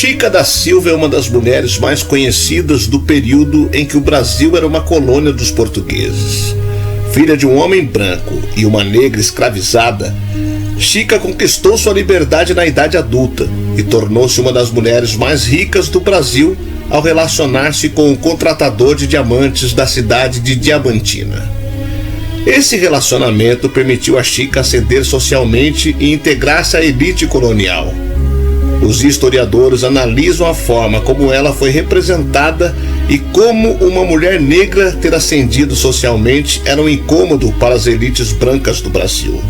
Chica da Silva é uma das mulheres mais conhecidas do período em que o Brasil era uma colônia dos portugueses. Filha de um homem branco e uma negra escravizada, Chica conquistou sua liberdade na idade adulta e tornou-se uma das mulheres mais ricas do Brasil ao relacionar-se com o contratador de diamantes da cidade de Diamantina. Esse relacionamento permitiu a Chica ascender socialmente e integrar-se à elite colonial. Os historiadores analisam a forma como ela foi representada e como uma mulher negra ter ascendido socialmente era um incômodo para as elites brancas do Brasil.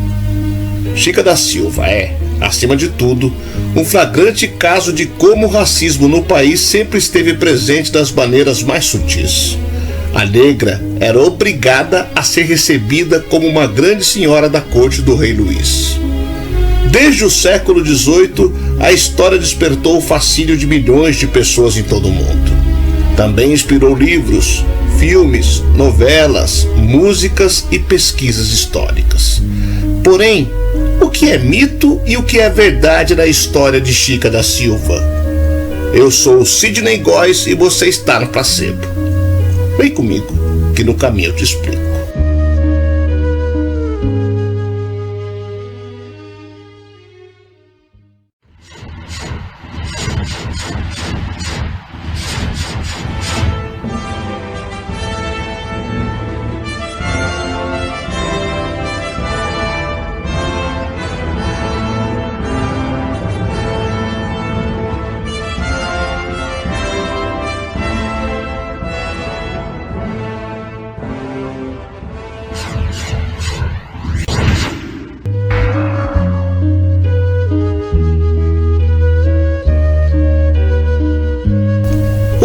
Chica da Silva é, acima de tudo, um flagrante caso de como o racismo no país sempre esteve presente das maneiras mais sutis. A negra era obrigada a ser recebida como uma grande senhora da corte do rei Luís. Desde o século XVIII, a história despertou o fascínio de milhões de pessoas em todo o mundo. Também inspirou livros, filmes, novelas, músicas e pesquisas históricas. Porém, o que é mito e o que é verdade na história de Chica da Silva? Eu sou o Sidney Góes e você está no Placebo. Vem comigo, que no caminho eu te explico.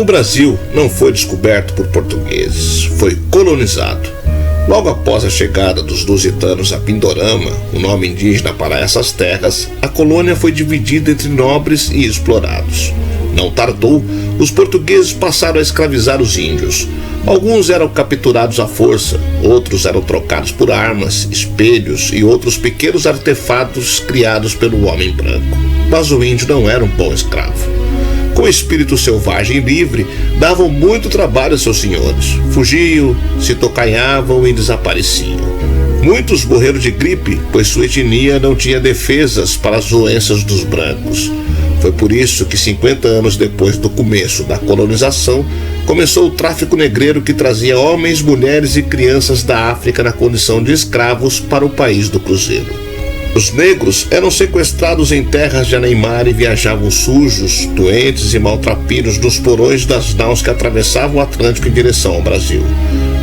O Brasil não foi descoberto por portugueses, foi colonizado. Logo após a chegada dos lusitanos a Pindorama, o nome indígena para essas terras, a colônia foi dividida entre nobres e explorados. Não tardou, os portugueses passaram a escravizar os índios. Alguns eram capturados à força, outros eram trocados por armas, espelhos e outros pequenos artefatos criados pelo homem branco. Mas o índio não era um bom escravo. Com espírito selvagem e livre, davam muito trabalho a seus senhores. Fugiam, se tocanhavam e desapareciam. Muitos morreram de gripe, pois sua etnia não tinha defesas para as doenças dos brancos. Foi por isso que 50 anos depois do começo da colonização, começou o tráfico negreiro que trazia homens, mulheres e crianças da África na condição de escravos para o país do Cruzeiro. Os negros eram sequestrados em terras de Aneimar e viajavam sujos, doentes e maltrapilhos nos porões das naus que atravessavam o Atlântico em direção ao Brasil.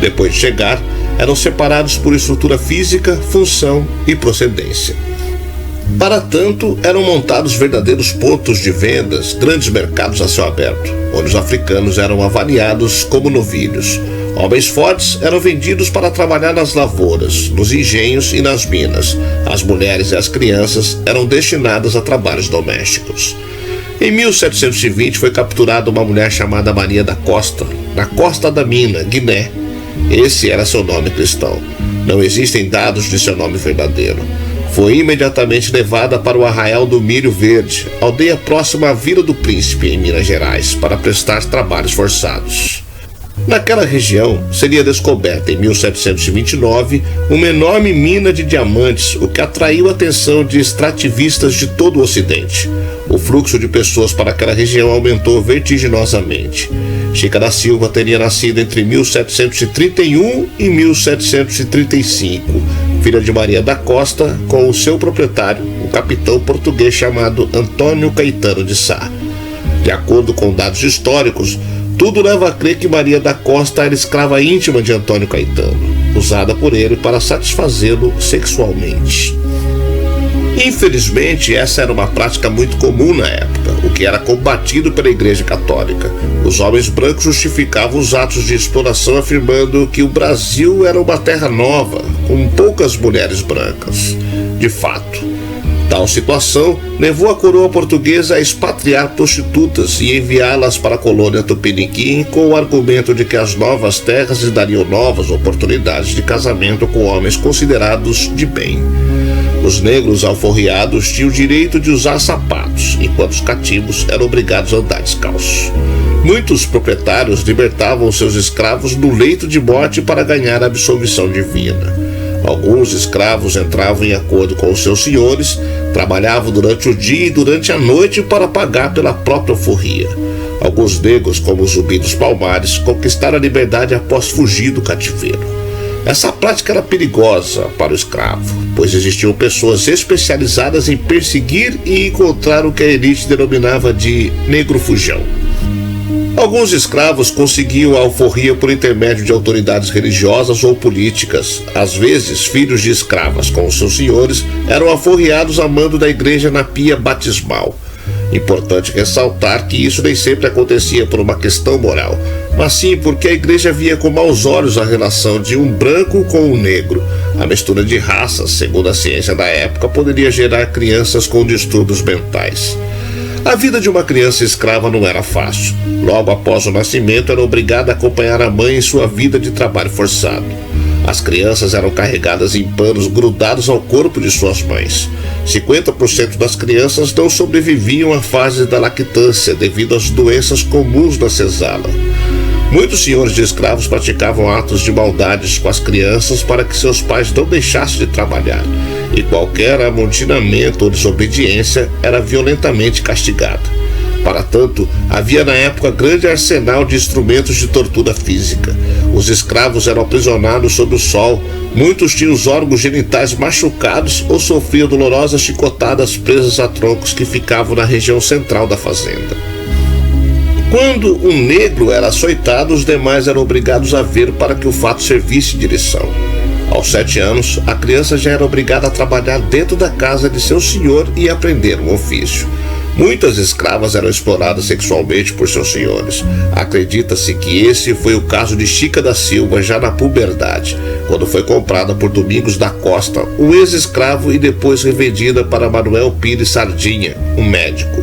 Depois de chegar, eram separados por estrutura física, função e procedência. Para tanto, eram montados verdadeiros pontos de vendas, grandes mercados a céu aberto, onde os africanos eram avaliados como novilhos. Homens fortes eram vendidos para trabalhar nas lavouras, nos engenhos e nas minas. As mulheres e as crianças eram destinadas a trabalhos domésticos. Em 1720 foi capturada uma mulher chamada Maria da Costa, na Costa da Mina, Guiné. Esse era seu nome cristão. Não existem dados de seu nome verdadeiro. Foi imediatamente levada para o Arraial do Milho Verde, aldeia próxima à Vila do Príncipe, em Minas Gerais, para prestar trabalhos forçados. Naquela região, seria descoberta em 1729 uma enorme mina de diamantes, o que atraiu a atenção de extrativistas de todo o Ocidente. O fluxo de pessoas para aquela região aumentou vertiginosamente. Chica da Silva teria nascido entre 1731 e 1735, filha de Maria da Costa, com o seu proprietário, um capitão português chamado Antônio Caetano de Sá. De acordo com dados históricos, tudo leva a crer que Maria da Costa era escrava íntima de Antônio Caetano, usada por ele para satisfazê-lo sexualmente. Infelizmente, essa era uma prática muito comum na época, o que era combatido pela Igreja Católica. Os homens brancos justificavam os atos de exploração afirmando que o Brasil era uma terra nova, com poucas mulheres brancas. De fato, tal situação levou a coroa portuguesa a expatriar prostitutas e enviá-las para a colônia Tupiniquim com o argumento de que as novas terras lhe dariam novas oportunidades de casamento com homens considerados de bem. Os negros alforriados tinham o direito de usar sapatos, enquanto os cativos eram obrigados a andar descalços. Muitos proprietários libertavam seus escravos no leito de morte para ganhar a absolvição divina. Alguns escravos entravam em acordo com os seus senhores, trabalhavam durante o dia e durante a noite para pagar pela própria alforria. Alguns negros, como Zumbi dos Palmares, conquistaram a liberdade após fugir do cativeiro. Essa prática era perigosa para o escravo, pois existiam pessoas especializadas em perseguir e encontrar o que a elite denominava de negro fujão. Alguns escravos conseguiam a alforria por intermédio de autoridades religiosas ou políticas. Às vezes, filhos de escravas com os seus senhores eram alforriados a mando da igreja na pia batismal. Importante ressaltar que isso nem sempre acontecia por uma questão moral, mas sim porque a igreja via com maus olhos a relação de um branco com um negro. A mistura de raças, segundo a ciência da época, poderia gerar crianças com distúrbios mentais. A vida de uma criança escrava não era fácil. Logo após o nascimento, era obrigada a acompanhar a mãe em sua vida de trabalho forçado. As crianças eram carregadas em panos grudados ao corpo de suas mães. 50% das crianças não sobreviviam à fase da lactância devido às doenças comuns da senzala. Muitos senhores de escravos praticavam atos de maldades com as crianças para que seus pais não deixassem de trabalhar, e qualquer amotinamento ou desobediência era violentamente castigada. Para tanto, havia na época grande arsenal de instrumentos de tortura física. Os escravos eram aprisionados sob o sol, muitos tinham os órgãos genitais machucados ou sofriam dolorosas chicotadas presas a troncos que ficavam na região central da fazenda. Quando um negro era açoitado, os demais eram obrigados a ver para que o fato servisse de lição. Aos 7 anos, a criança já era obrigada a trabalhar dentro da casa de seu senhor e aprender um ofício. Muitas escravas eram exploradas sexualmente por seus senhores. Acredita-se que esse foi o caso de Chica da Silva já na puberdade, quando foi comprada por Domingos da Costa, um ex-escravo, e depois revendida para Manuel Pires Sardinha, um médico.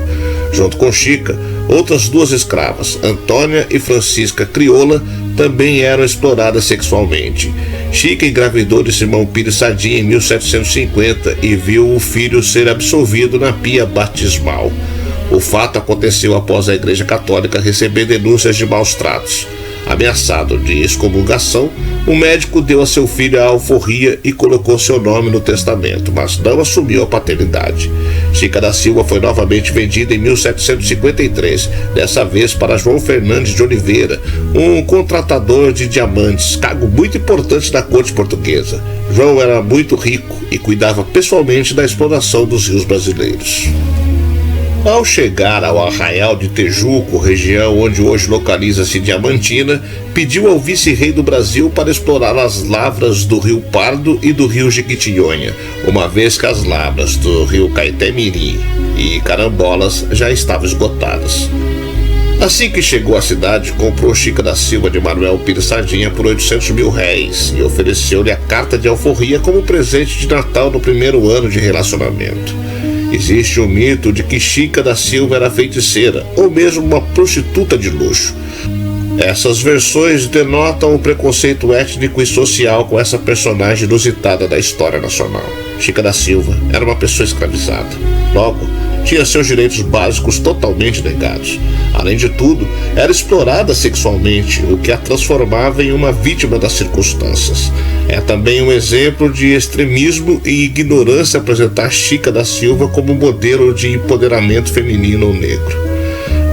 Junto com Chica, outras 2 escravas, Antônia e Francisca Crioula, também eram exploradas sexualmente. Chica engravidou de Simão Pires Sardinha em 1750 e viu o filho ser absolvido na pia batismal. O fato aconteceu após a Igreja Católica receber denúncias de maus tratos. Ameaçado de excomungação, o médico deu a seu filho a alforria e colocou seu nome no testamento, mas não assumiu a paternidade. Chica da Silva foi novamente vendida em 1753, dessa vez para João Fernandes de Oliveira, um contratador de diamantes, cargo muito importante da corte portuguesa. João era muito rico e cuidava pessoalmente da exploração dos rios brasileiros. Ao chegar ao arraial de Tejuco, região onde hoje localiza-se Diamantina, pediu ao vice-rei do Brasil para explorar as lavras do rio Pardo e do rio Jequitinhonha, uma vez que as lavras do rio Caeté-Mirim e Carambolas já estavam esgotadas. Assim que chegou à cidade, comprou Chica da Silva de Manuel Pires Sardinha por R$800.000 e ofereceu-lhe a carta de alforria como presente de Natal no primeiro ano de relacionamento. Existe o mito de que Chica da Silva era feiticeira, ou mesmo uma prostituta de luxo. Essas versões denotam o preconceito étnico e social com essa personagem inusitada da história nacional. Chica da Silva era uma pessoa escravizada. Logo, tinha seus direitos básicos totalmente negados. Além de tudo, era explorada sexualmente, o que a transformava em uma vítima das circunstâncias. É também um exemplo de extremismo e ignorância apresentar Chica da Silva como modelo de empoderamento feminino ou negro.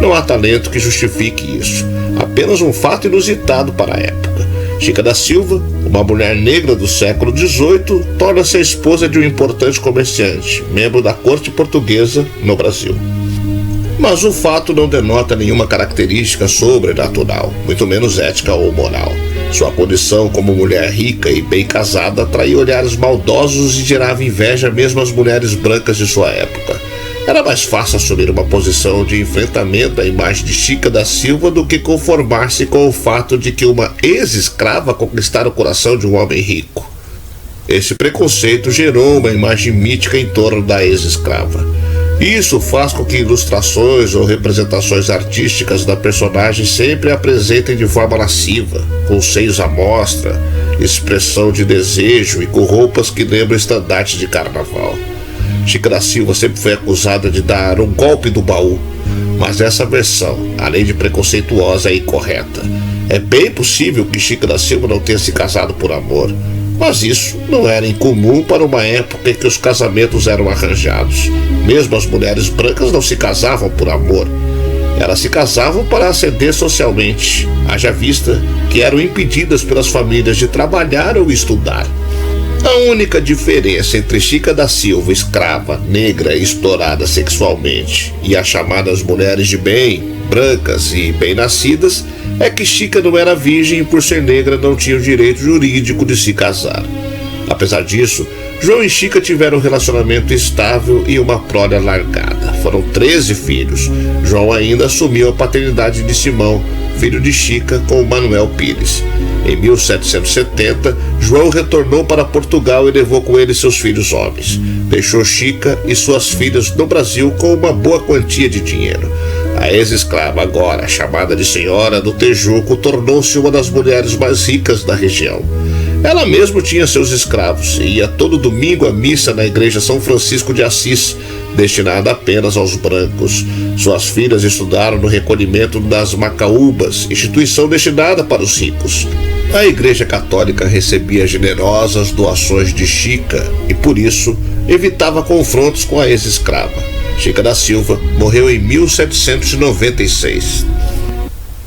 Não há talento que justifique isso, apenas um fato inusitado para a época. Chica da Silva, uma mulher negra do século XVIII, torna-se a esposa de um importante comerciante, membro da corte portuguesa no Brasil. Mas o fato não denota nenhuma característica sobrenatural, muito menos ética ou moral. Sua condição como mulher rica e bem casada atraía olhares maldosos e gerava inveja mesmo às mulheres brancas de sua época. Era mais fácil assumir uma posição de enfrentamento à imagem de Chica da Silva do que conformar-se com o fato de que uma ex-escrava conquistara o coração de um homem rico. Esse preconceito gerou uma imagem mítica em torno da ex-escrava. Isso faz com que ilustrações ou representações artísticas da personagem sempre a apresentem de forma lasciva, com seios à mostra, expressão de desejo e com roupas que lembram estandartes de carnaval. Chica da Silva sempre foi acusada de dar um golpe do baú, mas essa versão, além de preconceituosa, é incorreta. É bem possível que Chica da Silva não tenha se casado por amor, mas isso não era incomum para uma época em que os casamentos eram arranjados. Mesmo as mulheres brancas não se casavam por amor. Elas se casavam para ascender socialmente, haja vista que eram impedidas pelas famílias de trabalhar ou estudar. A única diferença entre Chica da Silva, escrava, negra e explorada sexualmente, e as chamadas mulheres de bem, brancas e bem-nascidas, é que Chica não era virgem e por ser negra não tinha o direito jurídico de se casar. Apesar disso, João e Chica tiveram um relacionamento estável e uma prole largada. Foram 13 filhos. João ainda assumiu a paternidade de Simão, filho de Chica, com Manuel Pires. Em 1770, João retornou para Portugal e levou com ele seus filhos homens. Deixou Chica e suas filhas no Brasil com uma boa quantia de dinheiro. A ex-escrava, agora chamada de Senhora do Tejuco, tornou-se uma das mulheres mais ricas da região. Ela mesma tinha seus escravos e ia todo domingo à missa na igreja São Francisco de Assis, destinada apenas aos brancos. Suas filhas estudaram no recolhimento das Macaúbas, instituição destinada para os ricos. A Igreja Católica recebia generosas doações de Chica e, por isso, evitava confrontos com a ex-escrava. Chica da Silva morreu em 1796.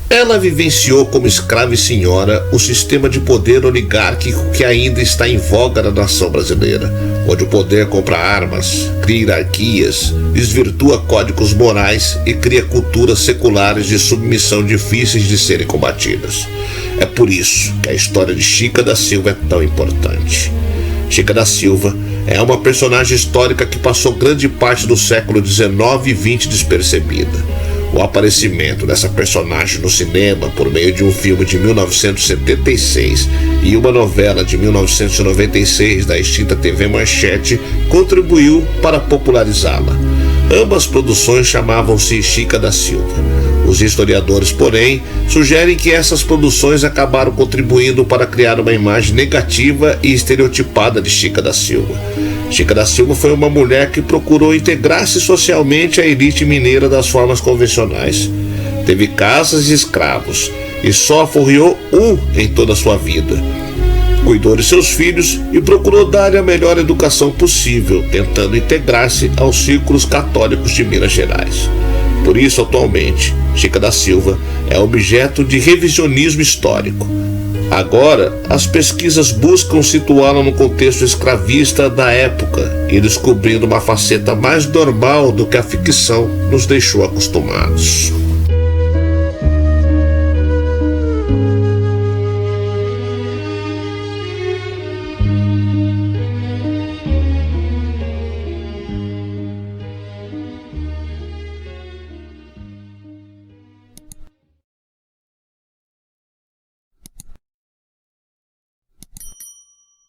Ela vivenciou como escrava e senhora o sistema de poder oligárquico que ainda está em voga na nação brasileira, onde o poder compra armas, cria hierarquias, desvirtua códigos morais e cria culturas seculares de submissão difíceis de serem combatidas. É por isso que a história de Chica da Silva é tão importante. Chica da Silva é uma personagem histórica que passou grande parte do século XIX e XX despercebida. O aparecimento dessa personagem no cinema por meio de um filme de 1976 e uma novela de 1996 da extinta TV Manchete contribuiu para popularizá-la. Ambas produções chamavam-se Chica da Silva. Os historiadores, porém, sugerem que essas produções acabaram contribuindo para criar uma imagem negativa e estereotipada de Chica da Silva. Chica da Silva foi uma mulher que procurou integrar-se socialmente à elite mineira das formas convencionais. Teve casas e escravos e só forreou um em toda a sua vida. Cuidou de seus filhos e procurou dar a melhor educação possível, tentando integrar-se aos círculos católicos de Minas Gerais. Por isso, atualmente, Chica da Silva é objeto de revisionismo histórico. Agora, as pesquisas buscam situá-la no contexto escravista da época e descobrindo uma faceta mais normal do que a ficção nos deixou acostumados.